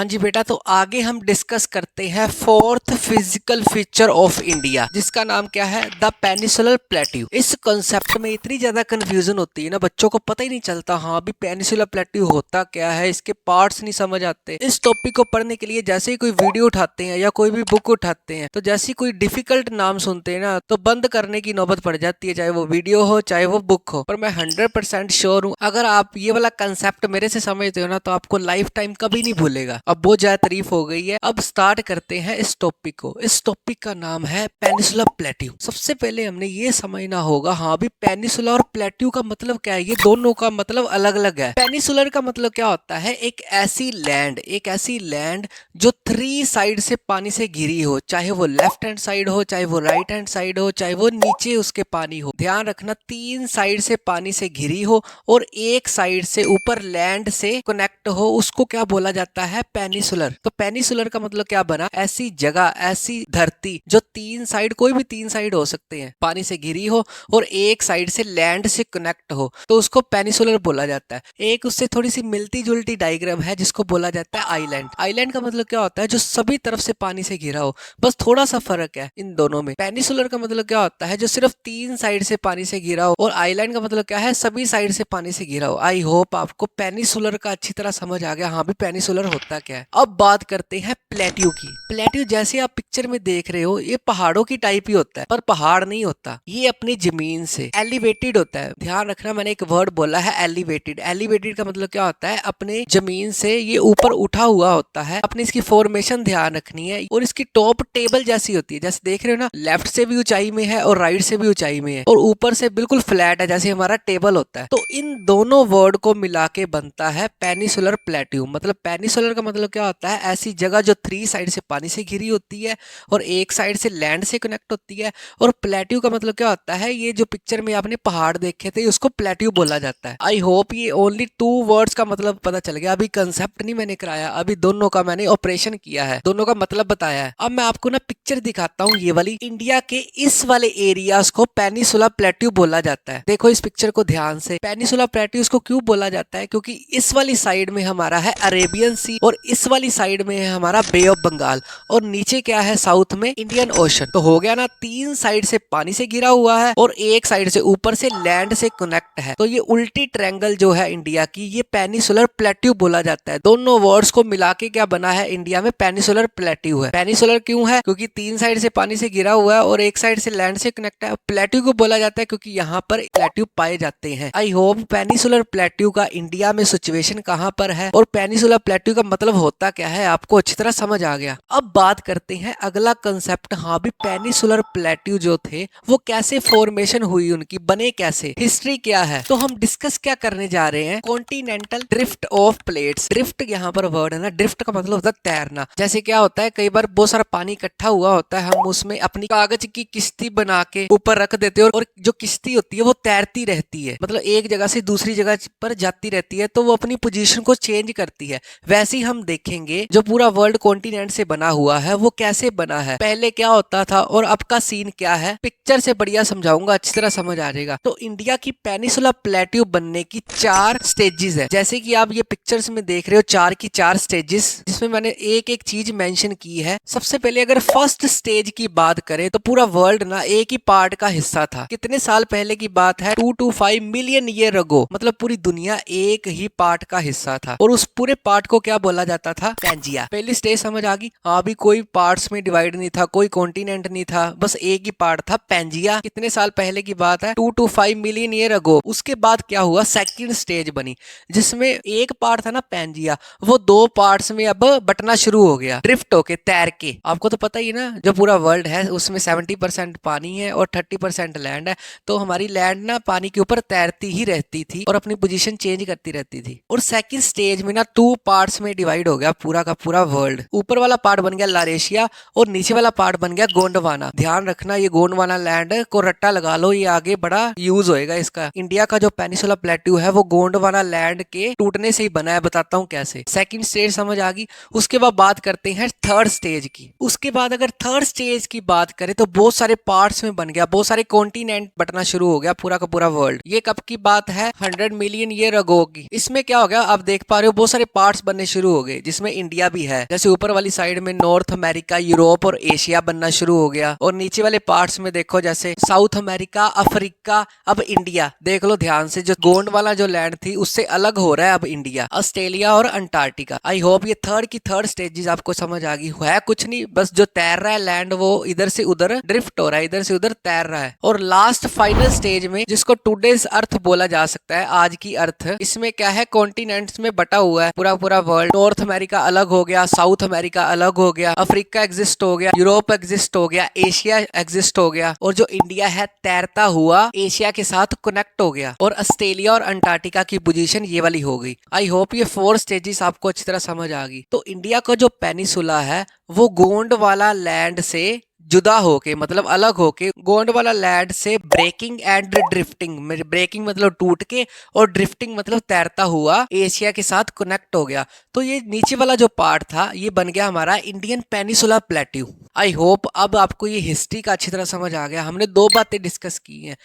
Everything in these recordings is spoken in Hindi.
जी बेटा, तो आगे हम डिस्कस करते हैं fourth physical feature of India, जिसका नाम क्या है, द पेनिसुलर प्लेट्यू। इस कॉन्सेप्ट में इतनी ज्यादा कंफ्यूजन होती है ना, बच्चों को पता ही नहीं चलता हाँ अभी पेनिसुलर प्लेट्यू होता क्या है, इसके पार्ट्स नहीं समझ आते। इस टॉपिक को पढ़ने के लिए जैसे ही कोई वीडियो उठाते हैं या कोई भी बुक उठाते हैं, तो जैसे ही कोई डिफिकल्ट नाम सुनते हैं ना, तो बंद करने की नौबत पड़ जाती है, चाहे वो वीडियो हो चाहे वो बुक हो। पर मैं 100% श्योर हूँ, अगर आप ये वाला कंसेप्ट मेरे से समझते हो ना, तो आपको लाइफ टाइम कभी नहीं भूलेगा। अब बहुत ज्यादा तारीफ हो गई है, अब स्टार्ट करते हैं इस टॉपिक को। इस टॉपिक का नाम है पेनिसुलर प्लेट्यू। सबसे पहले हमने ये समझना होगा हाँ भी पेनिसुलर और प्लेट्यू का मतलब क्या है। ये दोनों का मतलब अलग अलग है। पेनिसुलर का मतलब क्या होता है, एक ऐसी लैंड जो 3 साइड से पानी से घिरी हो, चाहे वो लेफ्ट हैंड साइड हो, चाहे वो राइट हैंड साइड हो, चाहे वो नीचे उसके पानी हो। ध्यान रखना, 3 साइड से पानी से घिरी हो और एक साइड से ऊपर लैंड से कनेक्ट हो, उसको क्या बोला जाता है, पेनिसुलर। तो पेनिसुलर का मतलब क्या बना, ऐसी जगह, ऐसी धरती जो 3 साइड, कोई भी 3 साइड हो सकते हैं, पानी से घिरी हो और एक साइड से लैंड से कनेक्ट हो, तो उसको पेनिसुलर बोला जाता है। एक उससे थोड़ी सी मिलती जुलती डायग्राम है जिसको बोला जाता है आइलैंड। आइलैंड का मतलब क्या होता है, जो सभी तरफ से पानी से घिरा हो, बस थोड़ा सा फर्क है इन दोनों में। पेनिसुलर का मतलब क्या होता है, जो सिर्फ 3 साइड से पानी से घिरा हो, और आइलैंड का मतलब क्या है, सभी साइड से पानी से घिरा हो। आई होप आपको पेनिसुलर का अच्छी तरह समझ आ गया हाँ भी पेनिसुलर होता क्या है। अब बात करते हैं प्लेट्यू की। प्लेट्यू जैसे आप पिक्चर में देख रहे हो, ये पहाड़ों की टाइप ही होता है, पर पहाड़ नहीं होता, ये अपनी जमीन से एलिवेटेड होता है। ध्यान रखना, मैंने एक वर्ड बोला है एलिवेटेड। एलिवेटेड का मतलब क्या होता है, अपने जमीन से ये ऊपर उठा हुआ होता है। अपनी इसकी फॉर्मेशन ध्यान रखनी है, और इसकी टॉप टेबल जैसी होती है, जैसे देख रहे हो ना, लेफ्ट से भी ऊंचाई में है और राइट से भी ऊंचाई में है, और ऊपर से बिल्कुल फ्लैट है जैसे हमारा टेबल होता है। तो इन दोनों वर्ड को मिला के बनता है पेनिसुलर प्लेट्यू। मतलब पेनिसुलर का मतलब क्या होता है, ऐसी जगह जो 3 साइड से पानी से घिरी होती है और एक साइड से लैंड से कनेक्ट होती है। और प्लेट्यू का मतलब क्या होता है, ये जो पिक्चर में आपने पहाड़ देखे थे उसको प्लेट्यू बोला जाता है। आई होप ये ओनली 2 वर्ड्स का मतलब पता चल गया। अभी कंसेप्ट नहीं मैंने कराया, अभी दोनों का मैंने ऑपरेशन किया है, दोनों का मतलब बताया है। अब मैं आपको ना पिक्चर दिखाता हूँ, ये वाली इंडिया के इस वाले एरियाज को पेनिसुलर प्लेट्यू बोला जाता है। देखो इस पिक्चर को ध्यान से। पेनिसुलर प्लेट्यू को क्यों बोला जाता है, क्योंकि इस वाली साइड में हमारा है अरेबियन सी, और इस वाली साइड में है हमारा बे ऑफ बंगाल, और नीचे क्या है, साउथ में इंडियन ओशन। तो हो गया ना, 3 साइड से पानी से घिरा हुआ है और एक साइड से ऊपर से लैंड से कनेक्ट है। तो ये उल्टी ट्रायंगल जो है इंडिया की, ये पेनिसुलर प्लेट्यू बोला जाता है। दोनों वर्ड्स को मिला के क्या बना है, इंडिया में पेनिसुलर प्लेट्यू है। पेनिसुलर क्यों है, क्योंकि 3 साइड से पानी से घिरा हुआ है और एक साइड से लैंड से कनेक्ट है। प्लेट्यू को बोला जाता है क्योंकि यहाँ पर प्लेट्यू पाए जाते हैं। आई होप पेनिसुलर प्लेट्यू का इंडिया में सिचुएशन कहाँ पर है और पेनिसुलर प्लेट्यू का मतलब होता क्या है, आपको अच्छी तरह समझ आ गया। अब बात करते हैं अगला कंसेप्ट, हाँ भी पेनिसुलर प्लेट्यू जो थे वो कैसे फॉर्मेशन हुई, उनकी बने कैसे, हिस्ट्री क्या है। तो हम डिस्कस क्या करने जा रहे हैं, continental drift of plates. Drift यहाँ पर वर्ड है ना, ड्रिफ्ट का मतलब होता है तैरना। जैसे क्या होता है, कई बार बहुत सारा पानी इकट्ठा हुआ होता है, हम उसमें अपनी कागज की किश्ती बना के ऊपर रख देते हैं, और जो किश्ती होती है वो तैरती रहती है, मतलब एक जगह से दूसरी जगह पर जाती रहती है, तो वो अपनी पोजीशन को चेंज करती है। वैसे ही हम देखेंगे जो पूरा वर्ल्ड कॉन्टिनेंट से बना हुआ है वो कैसे बना है, पहले क्या होता था और अब का सीन क्या है। पिक्चर से बढ़िया समझाऊंगा, अच्छी तरह समझ आ जाएगा। तो इंडिया की पेनिसुलर प्लेट्यू बनने की 4 स्टेजेस है, जैसे कि आप ये पिक्चर्स में देख रहे हो, 4 की 4 स्टेजेस, जिसमें मैंने एक एक चीज मेंशन की है। सबसे पहले अगर फर्स्ट स्टेज की बात करें, तो पूरा वर्ल्ड ना एक ही पार्ट का हिस्सा था। कितने साल पहले की बात है, 2 to 5 मिलियन ईयर अगो, मतलब पूरी दुनिया एक ही पार्ट का हिस्सा था, और उस पूरे पार्ट को क्या बोला जाता था, पैंजिया। पहली स्टेज समझ आ गई, हाँ भी कोई पार्ट्स में डिवाइड नहीं था, कोई कॉन्टिनेंट नहीं था, बस एक ही पार्ट था, पैंजिया। कितने साल पहले की बात है, 2 to 5 मिलियन ईयर अगो। उसके बाद क्या हुआ, सेकंड स्टेज बनी, जिसमें एक पार्ट था ना पैंजिया, वो 2 पार्ट्स में अब बटना शुरू हो गया, ड्रिफ्ट होके, तैर के। आपको तो पता ही ना, जो पूरा वर्ल्ड है उसमें 70% पानी है और 30% लैंड है, तो हमारी लैंड ना पानी के ऊपर तैरती ही रहती थी और अपनी पोजीशन चेंज करती रहती थी। और सेकंड स्टेज में ना 2 पार्ट्स में डिवाइड हो गया पूरा का पूरा वर्ल्ड। ऊपर वाला पार्ट बन गया लारेशिया और नीचे वाला पार्ट बन गया गोंडवाना। ध्यान रखना, ये गोंडवाना लैंड को रट्टा लगा लो, ये आगे बड़ा यूज होएगा इसका। इंडिया का जो पेनिसुलर प्लेट्यू है वो गोंडवाना लैंड के टूटने से ही बना है, बताता हूँ कैसे। सेकंड स्टेज समझ आ गई। उसके बाद बात करते हैं थर्ड स्टेज की। उसके बाद अगर थर्ड स्टेज की बात करें तो बहुत सारे पार्ट्स में बन गया, बहुत सारे कॉन्टिनेंट बटना शुरू हो गया, पूरा का पूरा वर्ल्ड। ये कब की बात है, 100 मिलियन ईयर अगो की। इसमें क्या हो गया, आप देख पा रहे हो बहुत सारे पार्ट्स बनने शुरू हो गए। गए, जिसमें इंडिया भी है। जैसे ऊपर वाली साइड में नॉर्थ अमेरिका, यूरोप और एशिया बनना शुरू हो गया, और नीचे वाले पार्ट्स में देखो जैसे साउथ अमेरिका, अफ्रीका, अब इंडिया देख लो ध्यान से, जो गोंड वाला जो लैंड थी उससे अलग हो रहा है अब इंडिया, ऑस्ट्रेलिया और अंटार्कटिका। आई होप ये थर्ड स्टेजेस आपको समझ आ गई है। कुछ नहीं, बस जो तैर रहा है लैंड वो इधर से उधर ड्रिफ्ट हो रहा है, इधर से उधर तैर रहा है। और लास्ट फाइनल स्टेज में, जिसको टुडेज अर्थ बोला जा सकता है, आज की अर्थ, इसमें क्या है, कॉन्टिनेंट्स में बटा हुआ है पूरा पूरा वर्ल्ड। नॉर्थ अमेरिका अलग हो गया, साउथ अमेरिका अलग हो गया, अफ्रीका एग्जिस्ट हो गया, यूरोप एग्जिस्ट हो गया, एशिया एग्जिस्ट हो गया, और जो इंडिया है तैरता हुआ एशिया के साथ कनेक्ट हो गया, और ऑस्ट्रेलिया और अंटार्कटिका की पोजीशन ये वाली हो गई। आई होप ये 4 स्टेजेस आपको अच्छी तरह समझ आ गई। तो इंडिया का जो पेनिसुला है वो गोंड वाला लैंड से जुदा होके, मतलब अलग होके, गोंड वाला लैंड से ब्रेकिंग एंड ड्रिफ्टिंग, ब्रेकिंग मतलब टूट के और ड्रिफ्टिंग मतलब तैरता हुआ एशिया के साथ कनेक्ट हो गया। तो ये नीचे वाला जो पार्ट था ये बन गया हमारा Indian peninsula plateau. I hope अब आपको ये हिस्ट्री का अच्छी तरह समझ आ गया। हमने 2 बातें डिस्कस की हैं,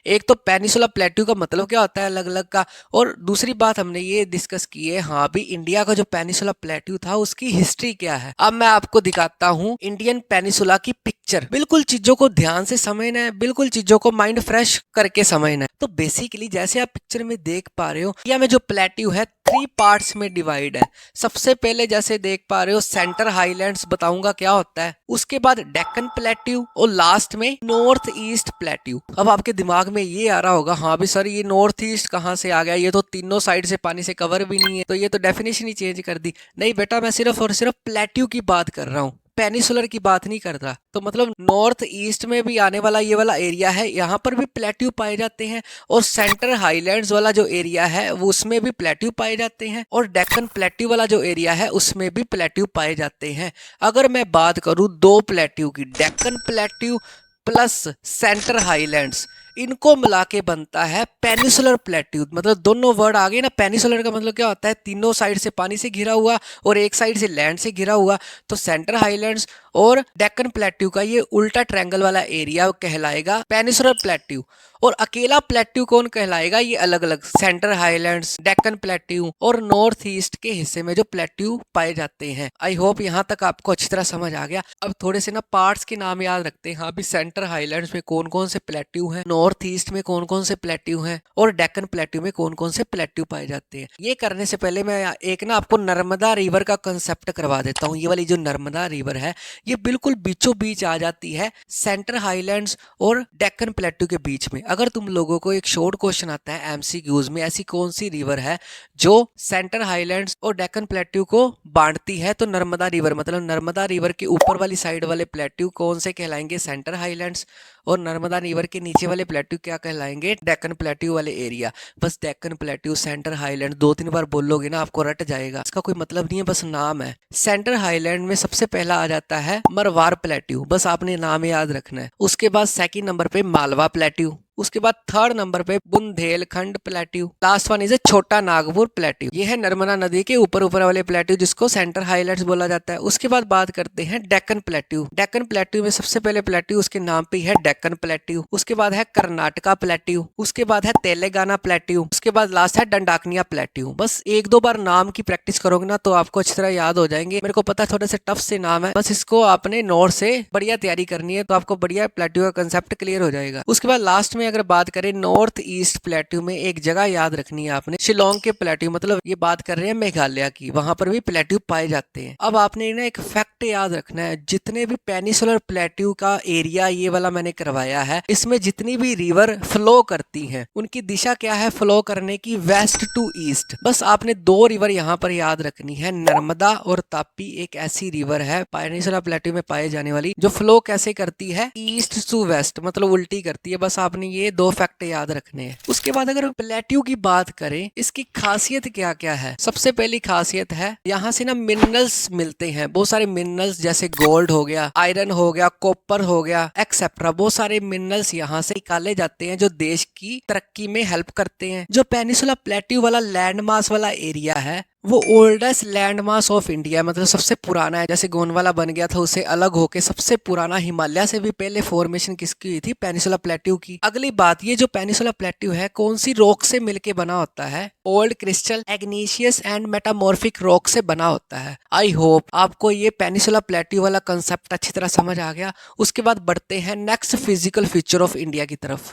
एक तो पेनिसुला प्लेट्यू का मतलब क्या होता है अलग अलग का, और दूसरी बात हमने ये डिस्कस की है हाँ भी इंडिया का जो पेनिसुला प्लेट्यू था उसकी हिस्ट्री क्या है। अब मैं आपको दिखाता हूँ इंडियन पेनिसुला की पिक्चर। बिल्कुल चीजों को ध्यान से समझना है, बिल्कुल चीजों को माइंड फ्रेश करके समझना है। तो बेसिकली जैसे आप पिक्चर में देख पा रहे हो, या में जो प्लेट्यू है 3 पार्ट्स में डिवाइड है। सबसे पहले जैसे देख पा रहे हो सेंटर हाईलैंड्स बताऊंगा क्या होता है, उसके बाद डेक्कन प्लेट्यू, और लास्ट में नॉर्थ ईस्ट प्लेट्यू। अब आपके दिमाग में ये आ रहा होगा हाँ भी सर ये नॉर्थ ईस्ट कहाँ से आ गया, ये तो तीनों साइड से पानी से कवर भी नहीं है, तो ये तो डेफिनेशन ही चेंज कर दी। नहीं बेटा, मैं सिर्फ और सिर्फ प्लेट्यू की बात कर रहा हूँ, पेनिसुलर की बात नहीं कर रहा। तो मतलब नॉर्थ ईस्ट में भी आने वाला ये वाला एरिया है, यहाँ पर भी प्लेट्यू पाए जाते हैं, और सेंटर हाईलैंड्स वाला जो एरिया है वो उसमें भी प्लेट्यू पाए जाते हैं, और डेक्कन प्लेट्यू वाला जो एरिया है उसमें भी प्लेट्यू पाए जाते हैं। अगर मैं बात करूँ 2 प्लेट्यू की, Deccan plateau plus centre highlands, इनको मिला के बनता है पेनिसुलर प्लेट्यू। मतलब दोनों वर्ड आ गए ना। पेनिसुलर का मतलब क्या होता है, तीनों साइड से पानी से घिरा हुआ और एक साइड से लैंड से घिरा हुआ। तो सेंटर हाईलैंड्स और डेक्कन प्लेट्यू का ये उल्टा ट्रायंगल वाला एरिया कहलाएगा पेनिसुलर प्लेट्यू। और अकेला प्लेट्यू कौन कहलाएगा, ये अलग अलग सेंटर हाईलैंड्स, डेक्कन प्लेट्यू और नॉर्थ ईस्ट के हिस्से में जो प्लेट्यू पाए जाते हैं। आई होप यहाँ तक आपको अच्छी तरह समझ आ गया। अब थोड़े से ना पार्ट्स के नाम याद रखते हैं। हाँ भी सेंटर हाईलैंड्स में कौन कौन से प्लेट्यू हैं, नॉर्थ ईस्ट में कौन कौन से प्लेट्यू हैं, और डेक्कन प्लेट्यू में कौन कौन से प्लेट्यू पाए जाते हैं। ये करने से पहले मैं एक ना आपको नर्मदा रिवर का कंसेप्ट करवा देता हूँ। ये वाली जो नर्मदा रिवर है ये बिल्कुल बीचों बीच आ जाती है सेंटर हाईलैंड्स और डेक्कन प्लेट्यू के बीच में। अगर तुम लोगों को एक शॉर्ट क्वेश्चन आता है एमसीक्यूज में, ऐसी कौन सी रिवर है जो सेंटर हाईलैंड्स और डेक्कन प्लेट्यू को बांटती है, तो नर्मदा रिवर, मतलब नर्मदा रिवर के ऊपर वाली साइड वाले प्लेट्यू कौन से कहलाएंगे, सेंटर हाईलैंड्स, और नर्मदा रिवर के नीचे वाले प्लेट्यू क्या कहलाएंगे, डेक्कन प्लेट्यू वाले एरिया। बस डेक्कन प्लेट्यू, सेंटर हाईलैंड 2-3 बार बोलोगे ना आपको रट जाएगा। इसका कोई मतलब नहीं है, बस नाम है। सेंटर हाईलैंड में सबसे पहला आ जाता है मरवार प्लेट्यू, बस आपने नाम याद रखना है। उसके बाद सेकंड नंबर पे मालवा प्लेट्यू, उसके बाद थर्ड नंबर पे Bundelkhand plateau, last one is छोटा नागपुर प्लेट्यू। ये है नर्मदा नदी के ऊपर ऊपर वाले प्लेट्यू जिसको सेंटर हाईलैंड्स बोला जाता है। उसके बाद बात करते हैं डेक्कन प्लेट्यू। डेक्कन प्लेट्यू में सबसे पहले प्लेट्यू उसके नाम पे है डेक्कन प्लेट्यू, उसके बाद है कर्नाटका प्लेट्यू, उसके बाद है तेलंगाना प्लेट्यू, उसके बाद लास्ट है डंडाकनिया प्लेट्यू। बस 1-2 बार नाम की प्रैक्टिस करोगे ना तो आपको अच्छी तरह याद हो जाएंगे। मेरे को पता है थोड़े से टफ से नाम है, बस इसको आपने नोट से बढ़िया तैयारी करनी है तो आपको बढ़िया प्लेट्यू का कंसेप्ट क्लियर हो जाएगा। उसके बाद लास्ट में अगर बात करें नॉर्थ ईस्ट प्लेट्यू में, एक जगह याद रखनी है आपने, शिलोंग के प्लेट्यू, मतलब ये बात कर रहे हैं मेघालय की, वहां पर भी प्लेट्यू पाए जाते हैं। अब आपने ना एक फैक्ट याद रखना है, जितने भी पेनिसुलर प्लेट्यू का एरिया ये वाला मैंने करवाया है, इसमें जितनी भी रिवर फ्लो करती हैं उनकी दिशा क्या है फ्लो करने की, वेस्ट टू ईस्ट। बस आपने 2 रिवर यहाँ पर याद रखनी है, नर्मदा और तापी एक ऐसी रिवर है पेनिसुलर प्लेट्यू में पाए जाने वाली जो फ्लो कैसे करती है, ईस्ट टू वेस्ट, मतलब उल्टी करती है। बस आपने ये 2 फैक्ट याद रखने हैं। उसके बाद अगर प्लेट्यू की बात करें, इसकी खासियत क्या क्या है। सबसे पहली खासियत है यहाँ से ना मिनरल्स मिलते हैं, बहुत सारे मिनरल्स, जैसे गोल्ड हो गया, आयरन हो गया, कॉपर हो गया, एक्सेट्रा। बहुत सारे मिनरल्स यहाँ से निकाले जाते हैं जो देश की तरक्की में हेल्प करते हैं। जो पेनिसुला प्लेट्यू वाला लैंड मास वाला एरिया है वो ओल्डेस्ट लैंडमास ऑफ इंडिया, मतलब सबसे पुराना है। जैसे गोंडवाना बन गया था, उससे अलग होके सबसे पुराना हिमालय से भी पहले फॉर्मेशन किसकी हुई थी? पेनिसुला प्लेट्यू की। अगली बात, ये जो पेनिसुला प्लेट्यू है कौन सी रॉक से मिलके बना होता है? Old crystal, igneous and metamorphic rock से बना होता है। आई होप आपको ये पेनिसुला प्लेट्यू वाला कंसेप्ट अच्छी तरह समझ आ गया। उसके बाद बढ़ते हैं next physical feature of India की तरफ।